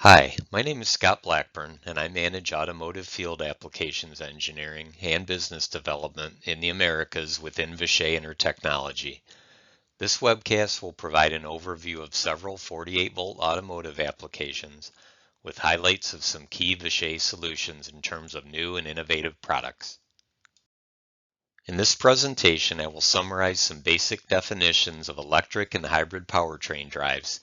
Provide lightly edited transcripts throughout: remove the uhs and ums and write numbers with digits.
Hi, my name is Scott Blackburn, and I manage automotive field applications engineering and business development in the Americas within Vishay Technology. This webcast will provide an overview of several 48-volt automotive applications with highlights of some key Vishay solutions in terms of new and innovative products. In this presentation, I will summarize some basic definitions of electric and hybrid powertrain drives,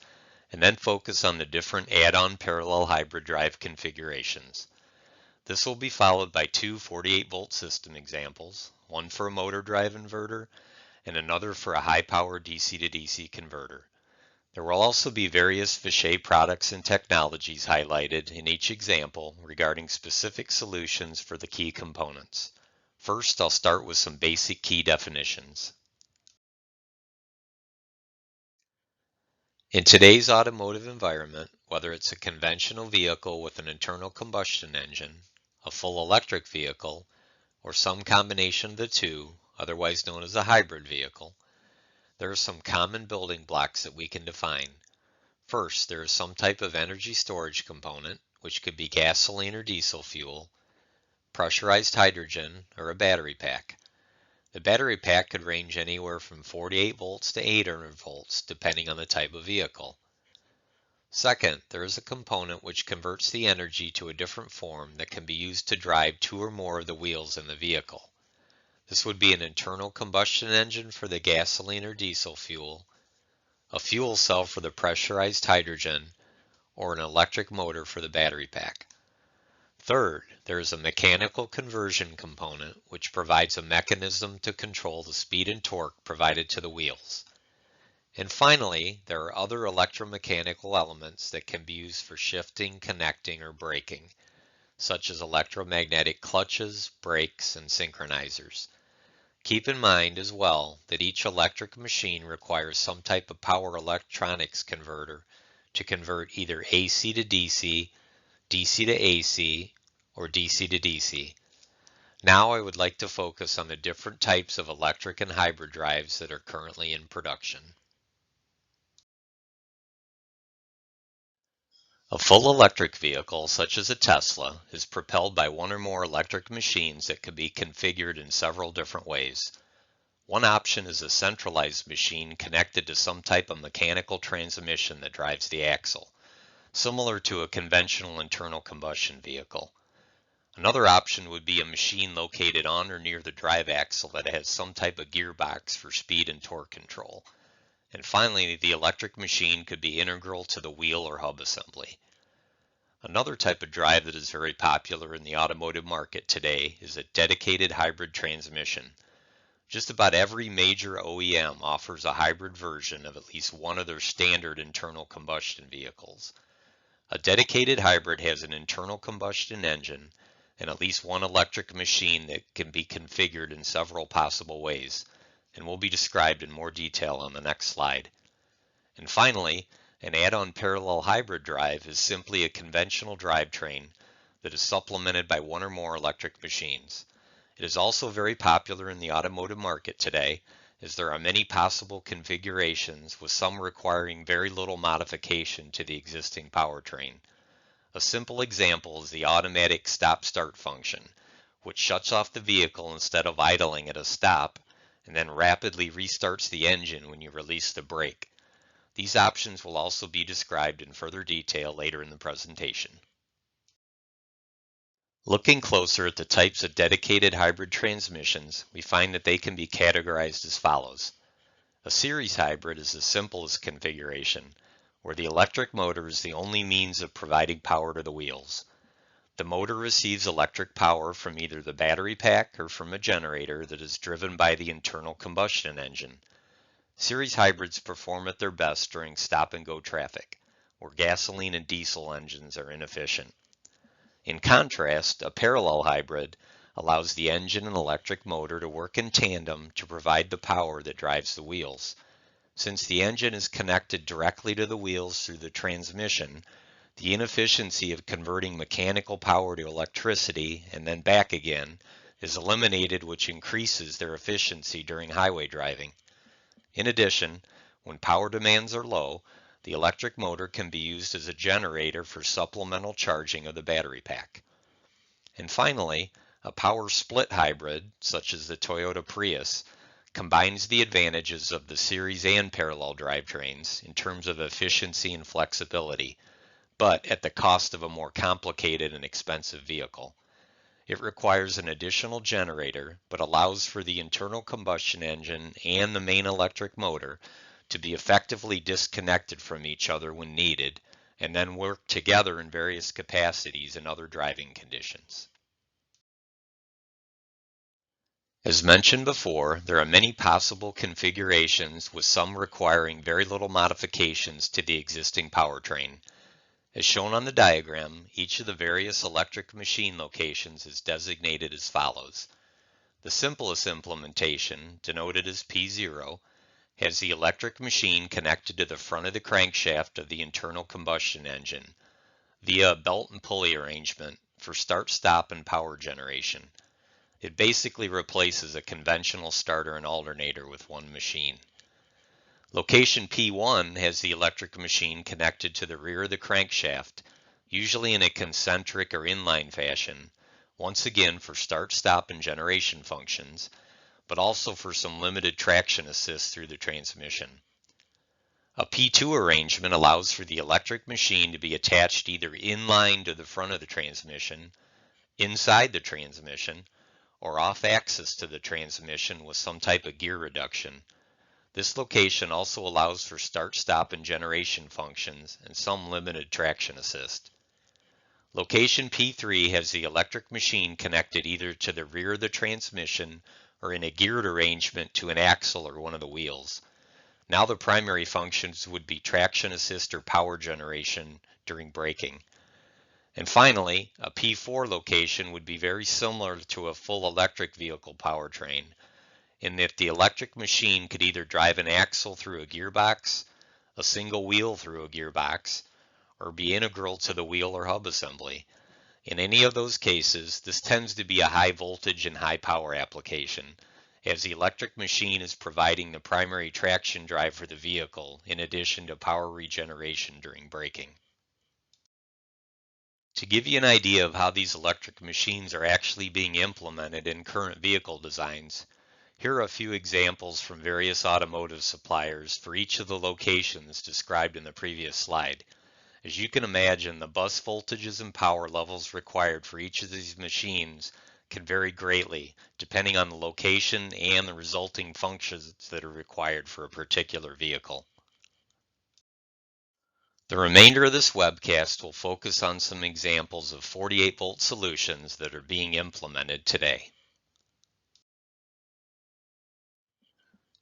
and then focus on the different add-on parallel hybrid drive configurations. This will be followed by two 48-volt system examples, one for a motor drive inverter and another for a high-power DC to DC converter. There will also be various Vishay products and technologies highlighted in each example regarding specific solutions for the key components. First, I'll start with some basic key definitions. In today's automotive environment, whether it's a conventional vehicle with an internal combustion engine, a full electric vehicle, or some combination of the two, otherwise known as a hybrid vehicle, there are some common building blocks that we can define. First, there is some type of energy storage component, which could be gasoline or diesel fuel, pressurized hydrogen, or a battery pack. The battery pack could range anywhere from 48 volts to 800 volts, depending on the type of vehicle. Second, there is a component which converts the energy to a different form that can be used to drive two or more of the wheels in the vehicle. This would be an internal combustion engine for the gasoline or diesel fuel, a fuel cell for the pressurized hydrogen, or an electric motor for the battery pack. Third, there is a mechanical conversion component which provides a mechanism to control the speed and torque provided to the wheels. And finally, there are other electromechanical elements that can be used for shifting, connecting, or braking, such as electromagnetic clutches, brakes, and synchronizers. Keep in mind as well that each electric machine requires some type of power electronics converter to convert either AC to DC, DC to AC, or DC to DC. Now I would like to focus on the different types of electric and hybrid drives that are currently in production. A full electric vehicle, such as a Tesla, is propelled by one or more electric machines that can be configured in several different ways. One option is a centralized machine connected to some type of mechanical transmission that drives the axle, similar to a conventional internal combustion vehicle. Another option would be a machine located on or near the drive axle that has some type of gearbox for speed and torque control. And finally, the electric machine could be integral to the wheel or hub assembly. Another type of drive that is very popular in the automotive market today is a dedicated hybrid transmission. Just about every major OEM offers a hybrid version of at least one of their standard internal combustion vehicles. A dedicated hybrid has an internal combustion engine and at least one electric machine that can be configured in several possible ways, and will be described in more detail on the next slide. And finally, an add-on parallel hybrid drive is simply a conventional drivetrain that is supplemented by one or more electric machines. It is also very popular in the automotive market today, as there are many possible configurations, with some requiring very little modification to the existing powertrain. A simple example is the automatic stop-start function, which shuts off the vehicle instead of idling at a stop, and then rapidly restarts the engine when you release the brake. These options will also be described in further detail later in the presentation. Looking closer at the types of dedicated hybrid transmissions, we find that they can be categorized as follows. A series hybrid is the simplest configuration, where the electric motor is the only means of providing power to the wheels. The motor receives electric power from either the battery pack or from a generator that is driven by the internal combustion engine. Series hybrids perform at their best during stop-and-go traffic, where gasoline and diesel engines are inefficient. In contrast, a parallel hybrid allows the engine and electric motor to work in tandem to provide the power that drives the wheels. Since the engine is connected directly to the wheels through the transmission, the inefficiency of converting mechanical power to electricity and then back again is eliminated, which increases their efficiency during highway driving. In addition, when power demands are low, The electric motor can be used as a generator for supplemental charging of the battery pack. And finally, a power split hybrid, such as the Toyota Prius, combines the advantages of the series and parallel drivetrains in terms of efficiency and flexibility, but at the cost of a more complicated and expensive vehicle. It requires an additional generator, but allows for the internal combustion engine and the main electric motor to be effectively disconnected from each other when needed, and then work together in various capacities and other driving conditions. As mentioned before, there are many possible configurations, with some requiring very little modifications to the existing powertrain. As shown on the diagram, each of the various electric machine locations is designated as follows. The simplest implementation, denoted as P0, has the electric machine connected to the front of the crankshaft of the internal combustion engine via a belt and pulley arrangement for start-stop and power generation. It basically replaces a conventional starter and alternator with one machine. Location P1 has the electric machine connected to the rear of the crankshaft, usually in a concentric or inline fashion, once again for start-stop and generation functions, but also for some limited traction assist through the transmission. A P2 arrangement allows for the electric machine to be attached either inline to the front of the transmission, inside the transmission, or off-axis to the transmission with some type of gear reduction. This location also allows for start-stop and generation functions and some limited traction assist. Location P3 has the electric machine connected either to the rear of the transmission or in a geared arrangement to an axle or one of the wheels. Now the primary functions would be traction assist or power generation during braking. And finally, a P4 location would be very similar to a full electric vehicle powertrain, in that the electric machine could either drive an axle through a gearbox, a single wheel through a gearbox, or be integral to the wheel or hub assembly. In any of those cases, this tends to be a high voltage and high power application, as the electric machine is providing the primary traction drive for the vehicle in addition to power regeneration during braking. To give you an idea of how these electric machines are actually being implemented in current vehicle designs, here are a few examples from various automotive suppliers for each of the locations described in the previous slide. As you can imagine, the bus voltages and power levels required for each of these machines can vary greatly depending on the location and the resulting functions that are required for a particular vehicle. The remainder of this webcast will focus on some examples of 48-volt solutions that are being implemented today.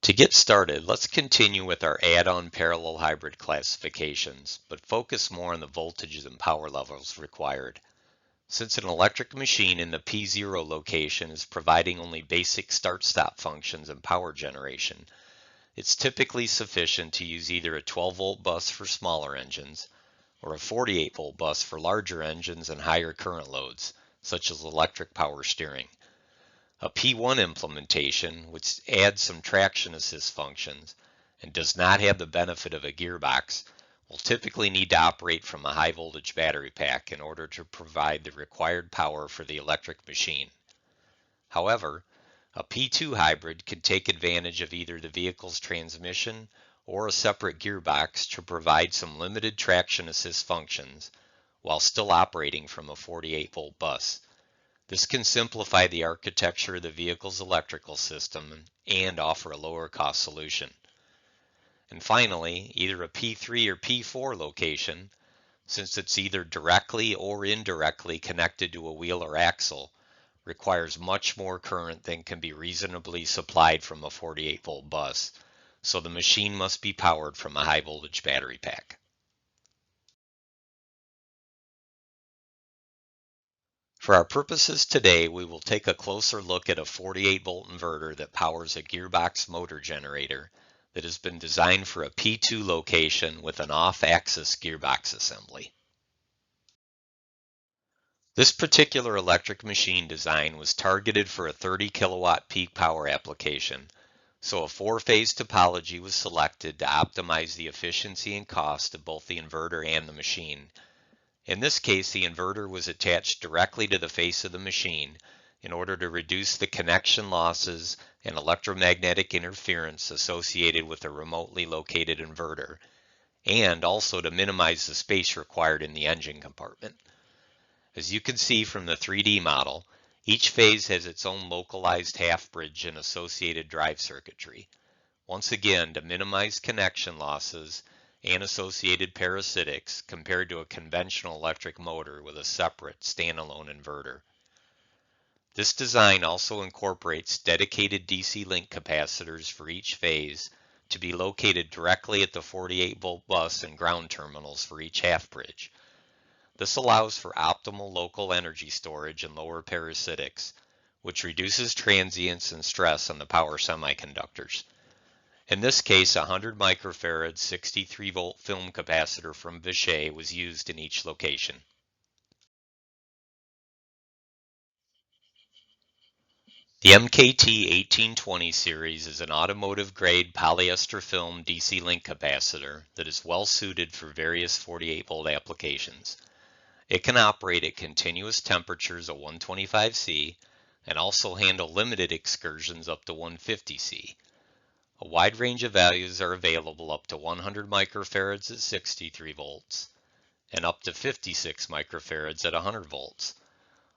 To get started, let's continue with our add-on parallel hybrid classifications, but focus more on the voltages and power levels required. Since an electric machine in the P0 location is providing only basic start-stop functions and power generation, it's typically sufficient to use either a 12-volt bus for smaller engines or a 48-volt bus for larger engines and higher current loads, such as electric power steering. A P1 implementation, which adds some traction assist functions and does not have the benefit of a gearbox, will typically need to operate from a high voltage battery pack in order to provide the required power for the electric machine. However, a P2 hybrid can take advantage of either the vehicle's transmission or a separate gearbox to provide some limited traction assist functions while still operating from a 48-volt bus. This can simplify the architecture of the vehicle's electrical system and offer a lower cost solution. And finally, either a P3 or P4 location, since it's either directly or indirectly connected to a wheel or axle, requires much more current than can be reasonably supplied from a 48-volt bus, so the machine must be powered from a high voltage battery pack. For our purposes today, we will take a closer look at a 48-volt inverter that powers a gearbox motor generator that has been designed for a P2 location with an off-axis gearbox assembly. This particular electric machine design was targeted for a 30 kilowatt peak power application, So a four-phase topology was selected to optimize the efficiency and cost of both the inverter and the machine. In this case, the inverter was attached directly to the face of the machine in order to reduce the connection losses and electromagnetic interference associated with a remotely located inverter, and also to minimize the space required in the engine compartment. As you can see from the 3D model, each phase has its own localized half bridge and associated drive circuitry, once again to minimize connection losses and associated parasitics compared to a conventional electric motor with a separate standalone inverter. This design also incorporates dedicated DC link capacitors for each phase to be located directly at the 48-volt bus and ground terminals for each half bridge. This allows for optimal local energy storage and lower parasitics, which reduces transients and stress on the power semiconductors. In this case, a 100 microfarad 63-volt film capacitor from Vishay was used in each location. The MKT 1820 series is an automotive-grade polyester film DC link capacitor that is well suited for various 48-volt applications. It can operate at continuous temperatures of 125 C and also handle limited excursions up to 150 C. A wide range of values are available up to 100 microfarads at 63 volts and up to 56 microfarads at 100 volts.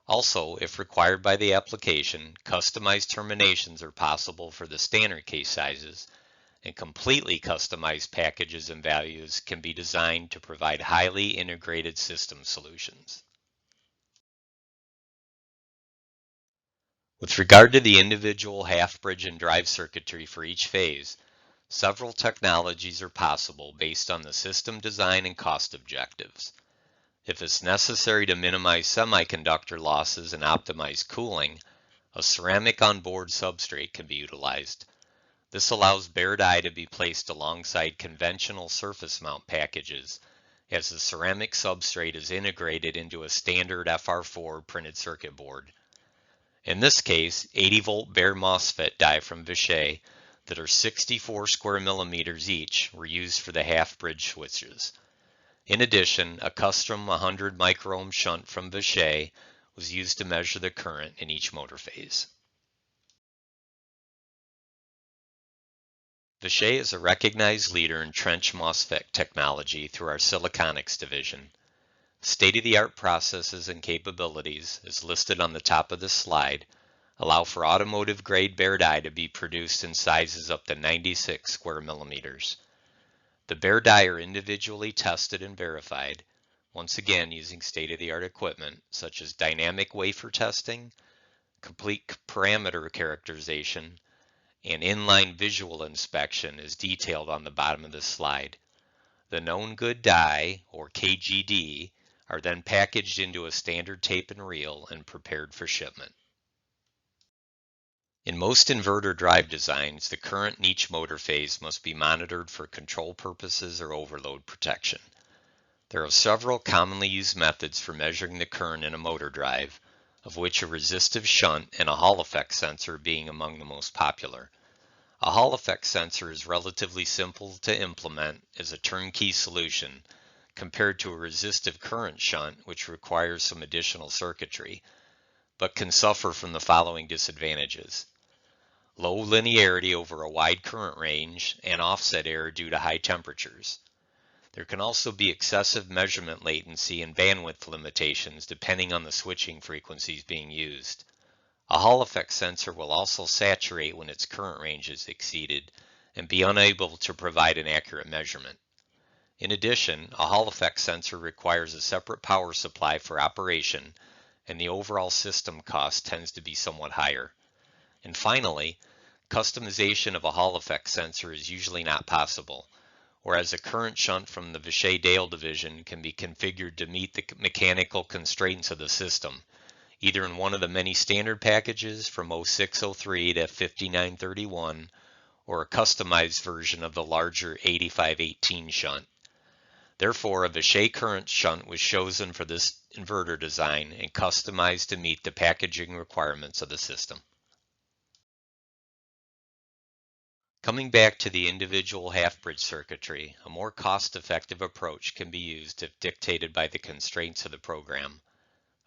Also, if required by the application, customized terminations are possible for the standard case sizes, and completely customized packages and values can be designed to provide highly integrated system solutions. With regard to the individual half bridge and drive circuitry for each phase, several technologies are possible based on the system design and cost objectives. If it's necessary to minimize semiconductor losses and optimize cooling, a ceramic on-board substrate can be utilized. This allows bare die to be placed alongside conventional surface mount packages, as the ceramic substrate is integrated into a standard FR4 printed circuit board. In this case, 80-volt bare MOSFET die from Vishay that are 64 square millimeters each were used for the half bridge switches. In addition, a custom 100 microohm shunt from Vishay was used to measure the current in each motor phase. Vishay is a recognized leader in trench MOSFET technology through our Siliconics division. State-of-the-art processes and capabilities, as listed on the top of this slide, allow for automotive-grade bare die to be produced in sizes up to 96 square millimeters. The bare die are individually tested and verified, once again using state-of-the-art equipment such as dynamic wafer testing, complete parameter characterization, and inline visual inspection as detailed on the bottom of this slide. The known good die, or KGD, are then packaged into a standard tape and reel and prepared for shipment. In most inverter drive designs, the current in each motor phase must be monitored for control purposes or overload protection. There are several commonly used methods for measuring the current in a motor drive, of which a resistive shunt and a Hall effect sensor being among the most popular. A Hall effect sensor is relatively simple to implement as a turnkey solution compared to a resistive current shunt, which requires some additional circuitry, but can suffer from the following disadvantages: low linearity over a wide current range and offset error due to high temperatures. There can also be excessive measurement latency and bandwidth limitations depending on the switching frequencies being used. A Hall effect sensor will also saturate when its current range is exceeded and be unable to provide an accurate measurement. In addition, a Hall effect sensor requires a separate power supply for operation, and the overall system cost tends to be somewhat higher. And finally, customization of a Hall effect sensor is usually not possible, whereas a current shunt from the Vishay Dale division can be configured to meet the mechanical constraints of the system, either in one of the many standard packages from 0603 to 5931, or a customized version of the larger 8518 shunt. Therefore, a Vishay current shunt was chosen for this inverter design and customized to meet the packaging requirements of the system. Coming back to the individual half-bridge circuitry, a more cost-effective approach can be used if dictated by the constraints of the program.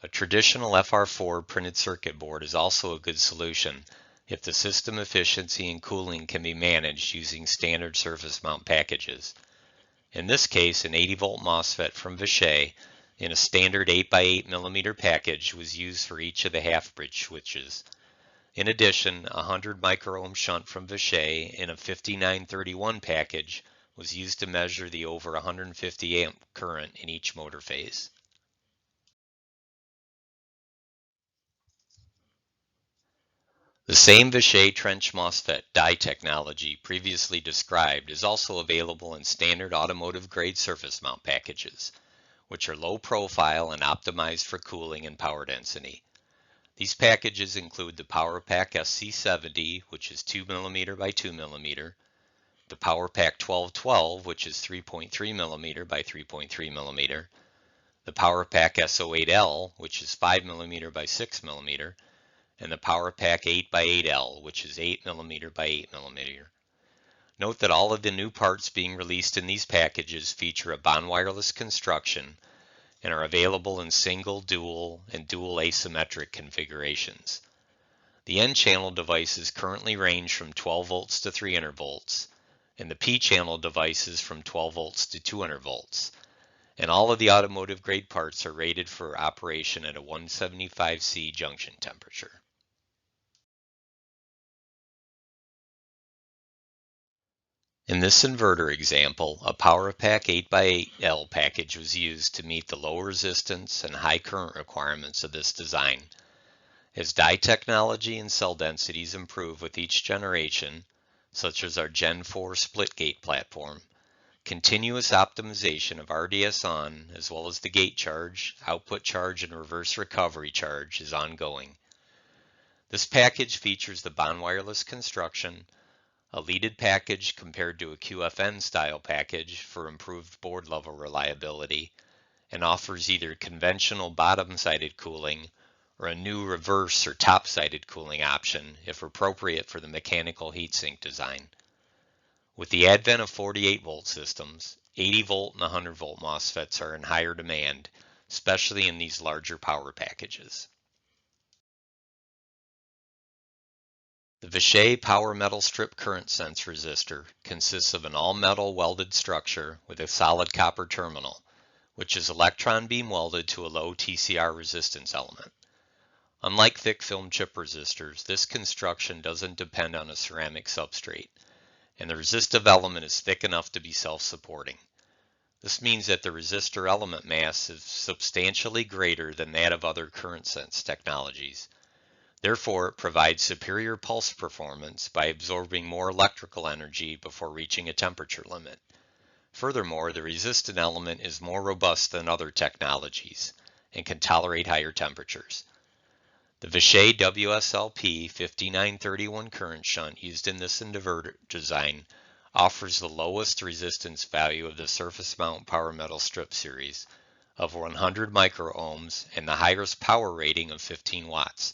A traditional FR4 printed circuit board is also a good solution if the system efficiency and cooling can be managed using standard surface mount packages. In this case, an 80-volt MOSFET from Vishay in a standard 8x8mm package was used for each of the half-bridge switches. In addition, a 100 microohm shunt from Vishay in a 5931 package was used to measure the over 150 amp current in each motor phase. The same Vishay trench MOSFET die technology previously described is also available in standard automotive grade surface mount packages, which are low profile and optimized for cooling and power density. These packages include the PowerPack SC70, which is 2mm by 2mm, the PowerPack 1212, which is 3.3mm by 3.3mm, the PowerPack SO8L, which is 5mm by 6mm, and the PowerPack 8x8L, which is 8mm by 8mm. Note that all of the new parts being released in these packages feature a bond wireless construction and are available in single, dual, and dual asymmetric configurations. The N-channel devices currently range from 12 volts to 300 volts, and the P-channel devices from 12 volts to 200 volts. And all of the automotive grade parts are rated for operation at a 175C junction temperature. In this inverter example, a PowerPack 8x8L package was used to meet the low resistance and high current requirements of this design. As die technology and cell densities improve with each generation, such as our Gen 4 split gate platform, continuous optimization of RDS-on as well as the gate charge, output charge, and reverse recovery charge is ongoing. This package features the bond wireless construction, a leaded package compared to a QFN style package for improved board level reliability, and offers either conventional bottom-sided cooling or a new reverse or top-sided cooling option if appropriate for the mechanical heatsink design. With the advent of 48-volt systems, 80-volt and 100-volt MOSFETs are in higher demand, especially in these larger power packages. The Vishay power metal strip current sense resistor consists of an all-metal welded structure with a solid copper terminal, which is electron beam welded to a low TCR resistance element. Unlike thick film chip resistors, this construction doesn't depend on a ceramic substrate, and the resistive element is thick enough to be self-supporting. This means that the resistor element mass is substantially greater than that of other current sense technologies. Therefore, it provides superior pulse performance by absorbing more electrical energy before reaching a temperature limit. Furthermore, the resistant element is more robust than other technologies and can tolerate higher temperatures. The Vishay WSLP 5931 current shunt used in this inverter design offers the lowest resistance value of the surface mount power metal strip series of 100 microohms and the highest power rating of 15 watts.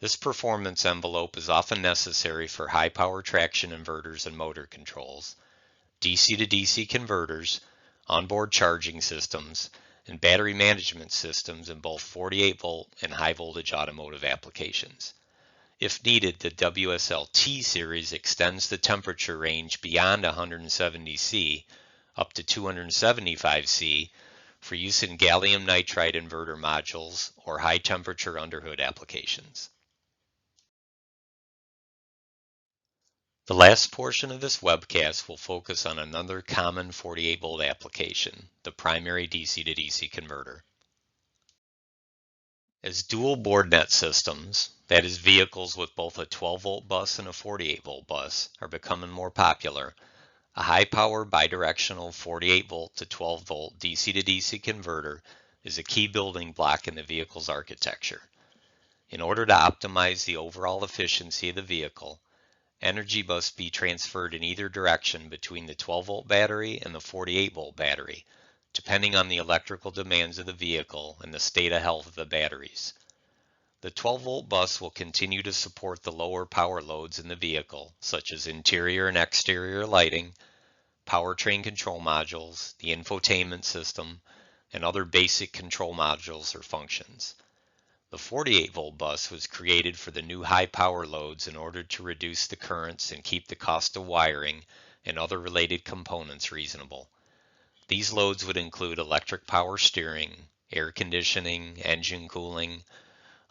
This performance envelope is often necessary for high power traction inverters and motor controls, DC to DC converters, onboard charging systems, and battery management systems in both 48-volt and high voltage automotive applications. If needed, the WSL-T series extends the temperature range beyond 170C up to 275C for use in gallium nitride inverter modules or high temperature underhood applications. The last portion of this webcast will focus on another common 48-volt application, the primary DC to DC converter. As dual board net systems, that is vehicles with both a 12-volt bus and a 48-volt bus, are becoming more popular, a high-power bidirectional 48-volt to 12-volt DC to DC converter is a key building block in the vehicle's architecture. In order to optimize the overall efficiency of the vehicle, energy must be transferred in either direction between the 12-volt battery and the 48-volt battery, depending on the electrical demands of the vehicle and the state of health of the batteries. The 12-volt bus will continue to support the lower power loads in the vehicle, such as interior and exterior lighting, powertrain control modules, the infotainment system, and other basic control modules or functions. The 48-volt bus was created for the new high power loads in order to reduce the currents and keep the cost of wiring and other related components reasonable. These loads would include electric power steering, air conditioning, engine cooling,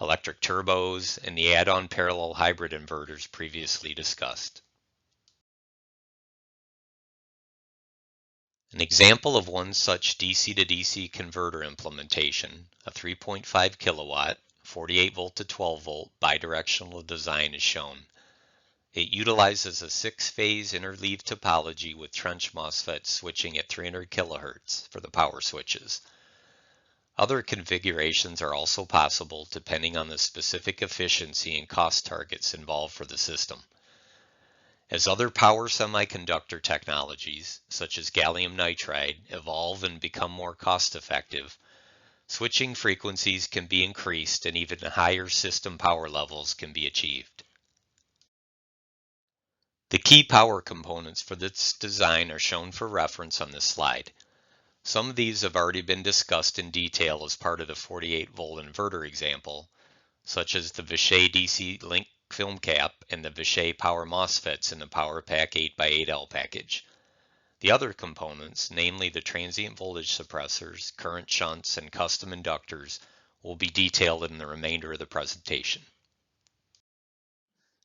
electric turbos, and the add-on parallel hybrid inverters previously discussed. An example of one such DC to DC converter implementation, a 3.5 kilowatt, 48 volt to 12 volt bidirectional design is shown. It utilizes a 6-phase interleave topology with trench MOSFETs switching at 300 kHz for the power switches. Other configurations are also possible depending on the specific efficiency and cost targets involved for the system. As other power semiconductor technologies, such as gallium nitride, evolve and become more cost-effective, switching frequencies can be increased and even higher system power levels can be achieved. The key power components for this design are shown for reference on this slide. Some of these have already been discussed in detail as part of the 48-volt inverter example, such as the Vishay DC link film cap and the Vishay power MOSFETs in the PowerPack 8x8L package. The other components, namely the transient voltage suppressors, current shunts, and custom inductors, will be detailed in the remainder of the presentation.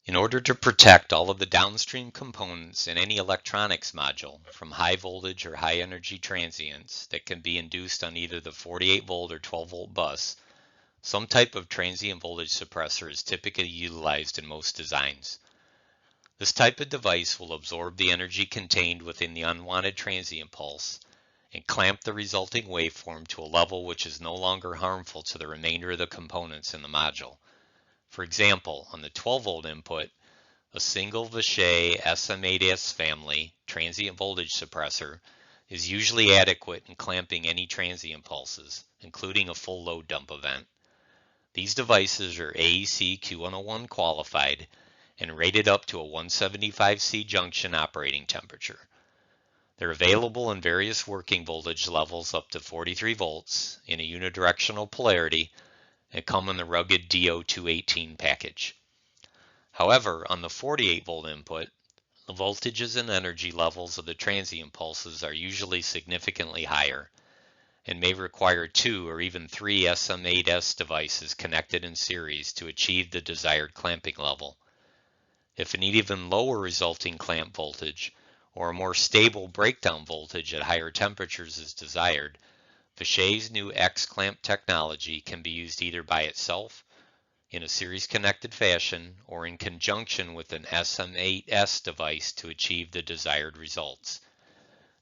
In order to protect all of the downstream components in any electronics module from high voltage or high energy transients that can be induced on either the 48 volt or 12 volt bus, some type of transient voltage suppressor is typically utilized in most designs. This type of device will absorb the energy contained within the unwanted transient pulse and clamp the resulting waveform to a level which is no longer harmful to the remainder of the components in the module. For example, on the 12-volt input, a single Vishay SM8S family transient voltage suppressor is usually adequate in clamping any transient pulses, including a full load dump event. These devices are AEC Q101 qualified and rated up to a 175C junction operating temperature. They're available in various working voltage levels up to 43 volts in a unidirectional polarity and come in the rugged DO218 package. However, on the 48 volt input, the voltages and energy levels of the transient pulses are usually significantly higher and may require 2 or even 3 SM8S devices connected in series to achieve the desired clamping level. If an even lower resulting clamp voltage or a more stable breakdown voltage at higher temperatures is desired, Vishay's new X-clamp technology can be used either by itself in a series-connected fashion or in conjunction with an SM8S device to achieve the desired results.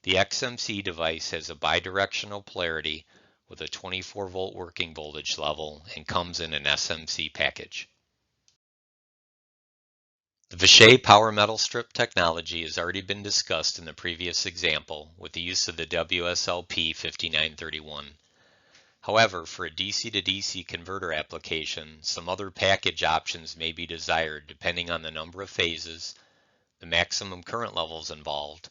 The XMC device has a bidirectional polarity with a 24-volt working voltage level and comes in an SMC package. The Vishay power metal strip technology has already been discussed in the previous example with the use of the WSLP 5931. However, for a DC to DC converter application, some other package options may be desired depending on the number of phases, the maximum current levels involved,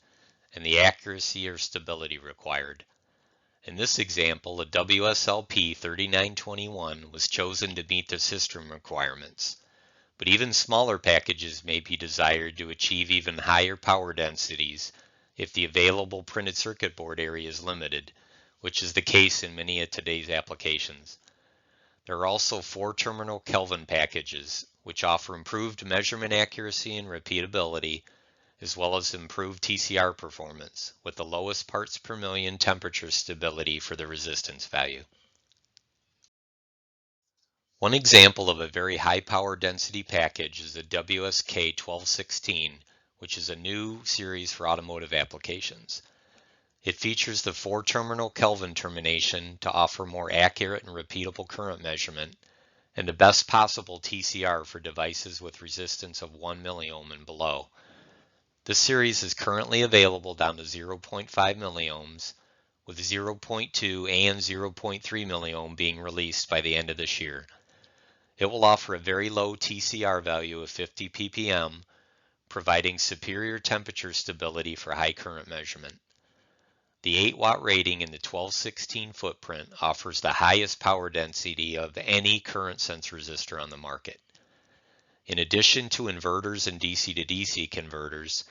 and the accuracy or stability required. In this example, a WSLP 3921 was chosen to meet the system requirements. But even smaller packages may be desired to achieve even higher power densities if the available printed circuit board area is limited, which is the case in many of today's applications. There are also 4-terminal Kelvin packages, which offer improved measurement accuracy and repeatability, as well as improved TCR performance, with the lowest parts per million temperature stability for the resistance value. One example of a very high power density package is the WSK1216, which is a new series for automotive applications. It features the 4-terminal Kelvin termination to offer more accurate and repeatable current measurement, and the best possible TCR for devices with resistance of 1 milliohm and below. This series is currently available down to 0.5 milliohms, with 0.2 and 0.3 milliohm being released by the end of this year. It will offer a very low TCR value of 50 ppm, providing superior temperature stability for high current measurement. The 8-watt rating in the 1216 footprint offers the highest power density of any current sense resistor on the market. In addition to inverters and DC to DC converters,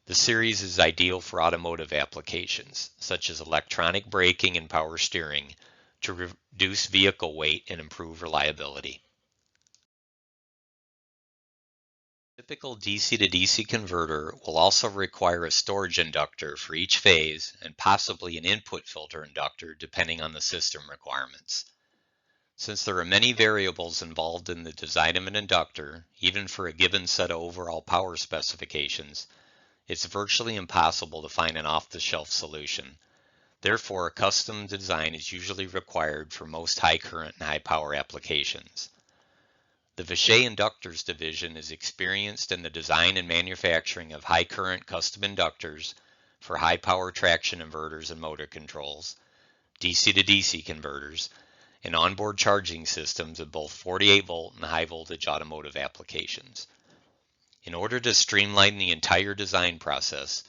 the series is ideal for automotive applications, such as electronic braking and power steering, to reduce vehicle weight and improve reliability. A typical DC to DC converter will also require a storage inductor for each phase and possibly an input filter inductor depending on the system requirements. Since there are many variables involved in the design of an inductor, even for a given set of overall power specifications, it's virtually impossible to find an off-the-shelf solution. Therefore, a custom design is usually required for most high current and high power applications. The Vishay Inductors division is experienced in the design and manufacturing of high current custom inductors for high power traction inverters and motor controls, DC to DC converters, and onboard charging systems of both 48 volt and high voltage automotive applications. In order to streamline the entire design process,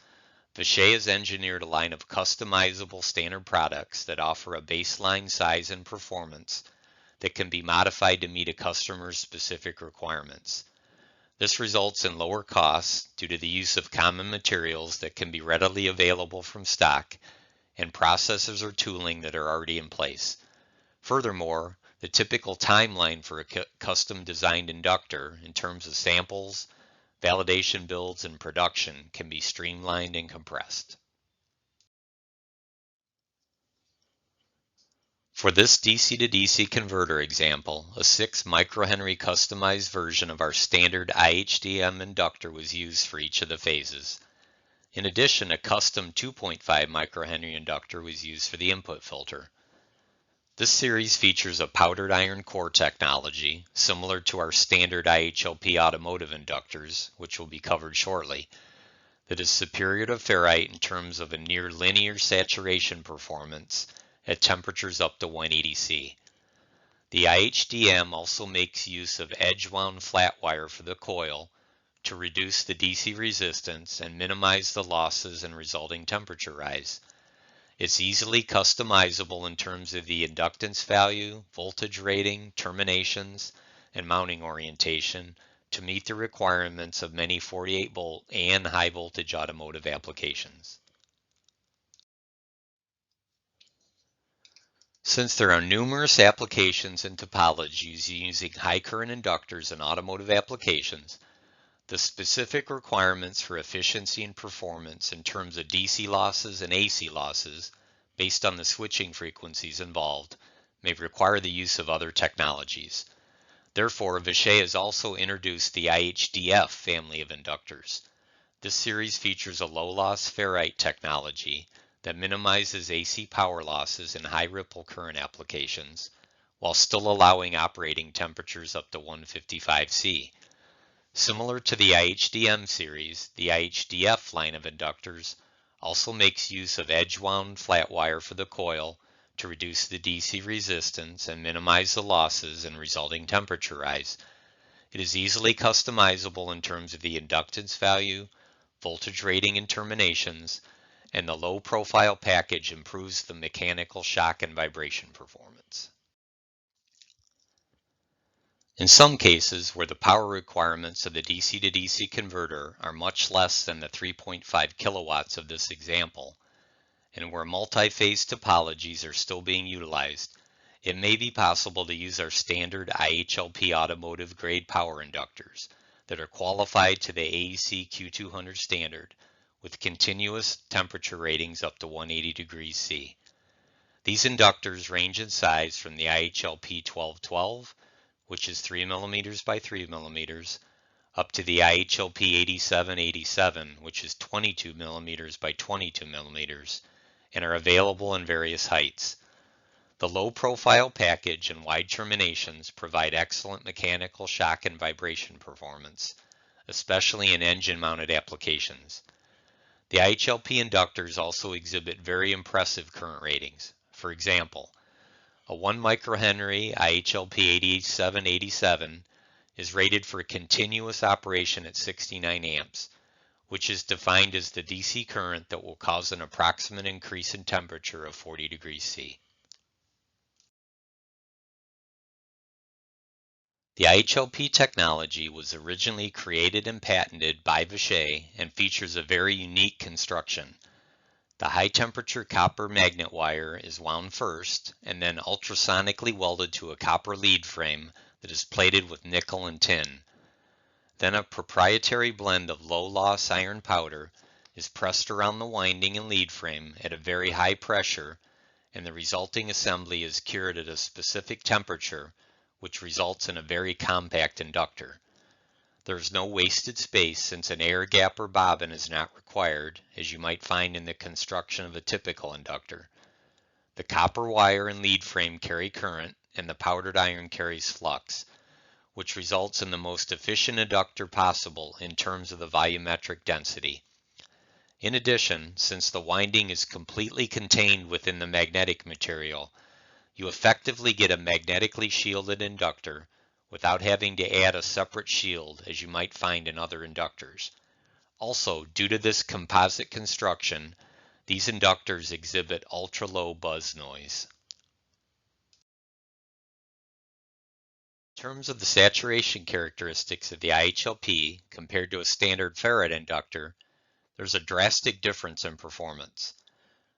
Vishay has engineered a line of customizable standard products that offer a baseline size and performance that can be modified to meet a customer's specific requirements. This results in lower costs due to the use of common materials that can be readily available from stock and processes or tooling that are already in place. Furthermore, the typical timeline for a custom designed inductor in terms of samples, validation builds, and production can be streamlined and compressed. For this DC to DC converter example, a 6 microhenry customized version of our standard IHDM inductor was used for each of the phases. In addition, a custom 2.5 microhenry inductor was used for the input filter. This series features a powdered iron core technology, similar to our standard IHLP automotive inductors, which will be covered shortly, that is superior to ferrite in terms of a near linear saturation performance at temperatures up to 180 C. The IHDM also makes use of edge-wound flat wire for the coil to reduce the DC resistance and minimize the losses and resulting temperature rise. It's easily customizable in terms of the inductance value, voltage rating, terminations, and mounting orientation to meet the requirements of many 48 volt and high voltage automotive applications. Since there are numerous applications and topologies using high current inductors in automotive applications, the specific requirements for efficiency and performance in terms of DC losses and AC losses, based on the switching frequencies involved, may require the use of other technologies. Therefore, Vishay has also introduced the IHDF family of inductors. This series features a low-loss ferrite technology that minimizes AC power losses in high ripple current applications, while still allowing operating temperatures up to 155 C. Similar to the IHDM series, the IHDF line of inductors also makes use of edge-wound flat wire for the coil to reduce the DC resistance and minimize the losses and resulting temperature rise. It is easily customizable in terms of the inductance value, voltage rating and terminations, and the low-profile package improves the mechanical shock and vibration performance. In some cases, where the power requirements of the DC to DC converter are much less than the 3.5 kilowatts of this example, and where multi-phase topologies are still being utilized, it may be possible to use our standard IHLP automotive grade power inductors that are qualified to the AEC Q200 standard with continuous temperature ratings up to 180 degrees C. These inductors range in size from the IHLP 1212, which is 3 millimeters by 3 millimeters, up to the IHLP 8787, which is 22 millimeters by 22 millimeters, and are available in various heights. The low-profile package and wide terminations provide excellent mechanical shock and vibration performance, especially in engine-mounted applications. The IHLP inductors also exhibit very impressive current ratings. For example, A 1 microhenry IHLP 8787 is rated for continuous operation at 69 amps, which is defined as the DC current that will cause an approximate increase in temperature of 40 degrees C. The IHLP technology was originally created and patented by Vishay and features a very unique construction. The high-temperature copper magnet wire is wound first and then ultrasonically welded to a copper lead frame that is plated with nickel and tin. Then a proprietary blend of low-loss iron powder is pressed around the winding and lead frame at a very high pressure, and the resulting assembly is cured at a specific temperature, which results in a very compact inductor. There is no wasted space since an air gap or bobbin is not required, as you might find in the construction of a typical inductor. The copper wire and lead frame carry current, and the powdered iron carries flux, which results in the most efficient inductor possible in terms of the volumetric density. In addition, since the winding is completely contained within the magnetic material, you effectively get a magnetically shielded inductor without having to add a separate shield as you might find in other inductors. Also, due to this composite construction, these inductors exhibit ultra-low buzz noise. In terms of the saturation characteristics of the IHLP compared to a standard Farad inductor, there's a drastic difference in performance.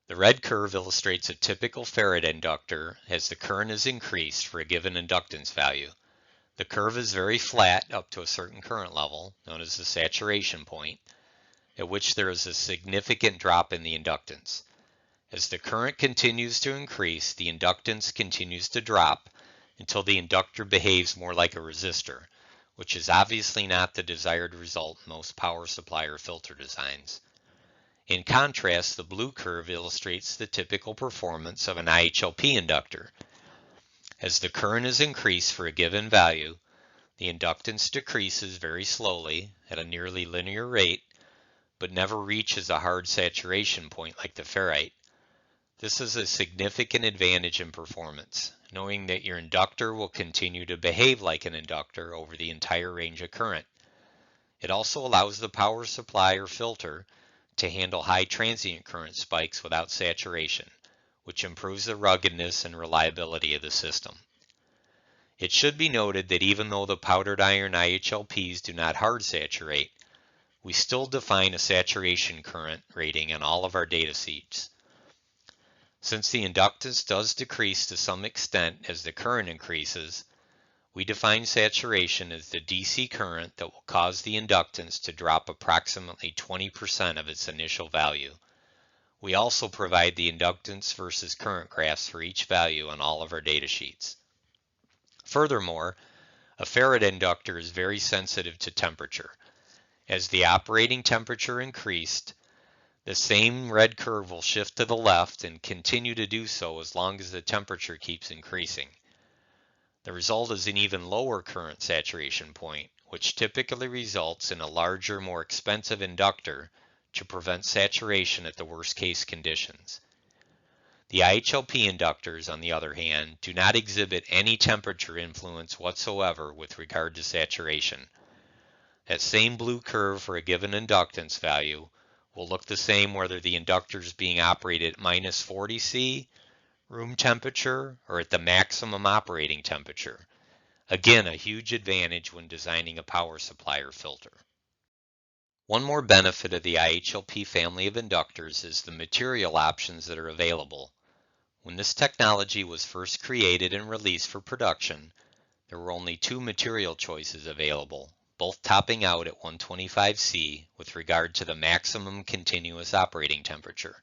The red curve illustrates a typical Farad inductor as the current is increased for a given inductance value. The curve is very flat up to a certain current level, known as the saturation point, at which there is a significant drop in the inductance. As the current continues to increase, the inductance continues to drop until the inductor behaves more like a resistor, which is obviously not the desired result in most power supply or filter designs. In contrast, the blue curve illustrates the typical performance of an IHLP inductor. As the current is increased for a given value, the inductance decreases very slowly at a nearly linear rate, but never reaches a hard saturation point like the ferrite. This is a significant advantage in performance, knowing that your inductor will continue to behave like an inductor over the entire range of current. It also allows the power supply or filter to handle high transient current spikes without saturation, which improves the ruggedness and reliability of the system. It should be noted that even though the powdered iron IHLPs do not hard saturate, we still define a saturation current rating on all of our data sheets. Since the inductance does decrease to some extent as the current increases, we define saturation as the DC current that will cause the inductance to drop approximately 20% of its initial value. We also provide the inductance versus current graphs for each value on all of our data sheets. Furthermore, a Farad inductor is very sensitive to temperature. As the operating temperature increased, the same red curve will shift to the left and continue to do so as long as the temperature keeps increasing. The result is an even lower current saturation point, which typically results in a larger, more expensive inductor to prevent saturation at the worst case conditions. The IHLP inductors, on the other hand, do not exhibit any temperature influence whatsoever with regard to saturation. That same blue curve for a given inductance value will look the same whether the inductor is being operated at minus 40 C, room temperature, or at the maximum operating temperature. Again, a huge advantage when designing a power supply or filter. One more benefit of the IHLP family of inductors is the material options that are available. When this technology was first created and released for production, there were only two material choices available, both topping out at 125 C with regard to the maximum continuous operating temperature.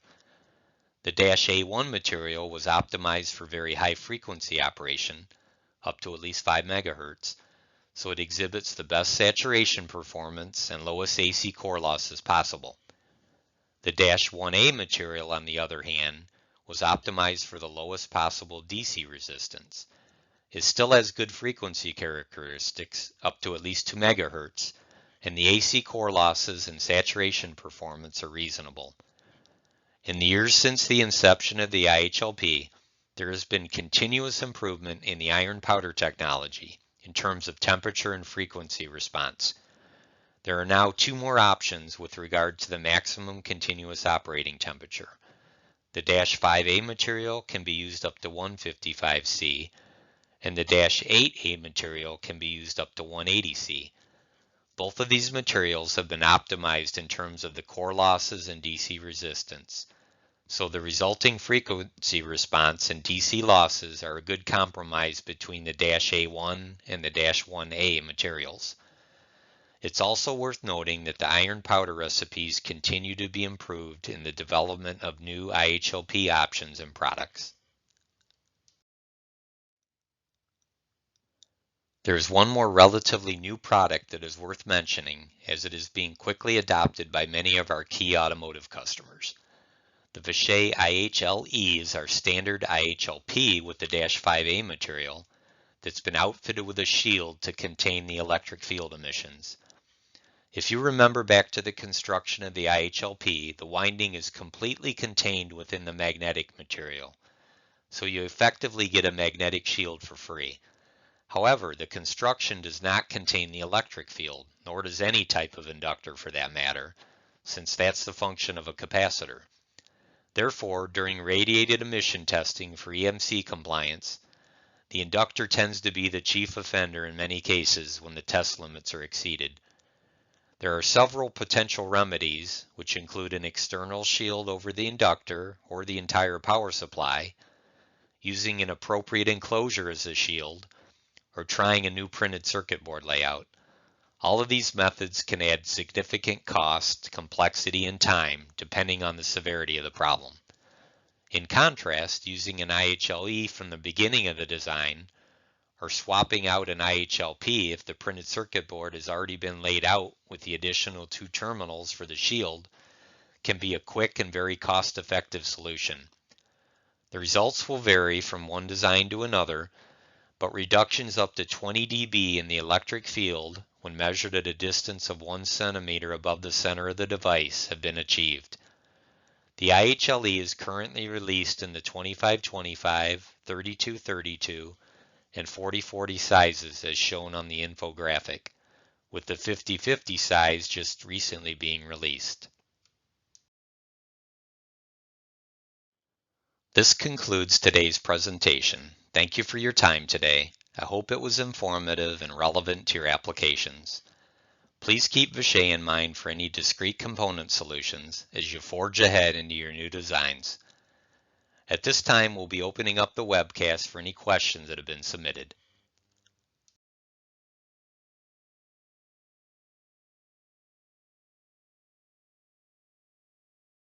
The -A1 material was optimized for very high frequency operation, up to at least 5 MHz, so it exhibits the best saturation performance and lowest AC core losses possible. The -1A material, on the other hand, was optimized for the lowest possible DC resistance. It still has good frequency characteristics, up to at least 2 MHz, and the AC core losses and saturation performance are reasonable. In the years since the inception of the IHLP, There has been continuous improvement in the iron powder technology in terms of temperature and frequency response. There are now two more options with regard to the maximum continuous operating temperature. The -5A material can be used up to 155 C, and the -8A material can be used up to 180 C. Both of these materials have been optimized in terms of the core losses and DC resistance, so the resulting frequency response and DC losses are a good compromise between the -A1 and the -1A materials. It's also worth noting that the iron powder recipes continue to be improved in the development of new IHLP options and products. There is one more relatively new product that is worth mentioning, as it is being quickly adopted by many of our key automotive customers. The Vishay IHLE is our standard IHLP with the -5A material that's been outfitted with a shield to contain the electric field emissions. If you remember back to the construction of the IHLP, the winding is completely contained within the magnetic material, so you effectively get a magnetic shield for free. However, the construction does not contain the electric field, nor does any type of inductor for that matter, since that's the function of a capacitor. Therefore, during radiated emission testing for EMC compliance, the inductor tends to be the chief offender in many cases when the test limits are exceeded. There are several potential remedies, which include an external shield over the inductor or the entire power supply, using an appropriate enclosure as a shield, or trying a new printed circuit board layout. All of these methods can add significant cost, complexity, and time, depending on the severity of the problem. In contrast, using an IHLE from the beginning of the design, or swapping out an IHLP if the printed circuit board has already been laid out with the additional 2 terminals for the shield, can be a quick and very cost-effective solution. The results will vary from one design to another, but reductions up to 20 dB in the electric field when measured at a distance of 1 centimeter above the center of the device have been achieved. The IHLE is currently released in the 25-25, 32-32, and 40-40 sizes as shown on the infographic, with the 50-50 size just recently being released. This concludes today's presentation. Thank you for your time today. I hope it was informative and relevant to your applications. Please keep Vishay in mind for any discrete component solutions as you forge ahead into your new designs. At this time, we'll be opening up the webcast for any questions that have been submitted.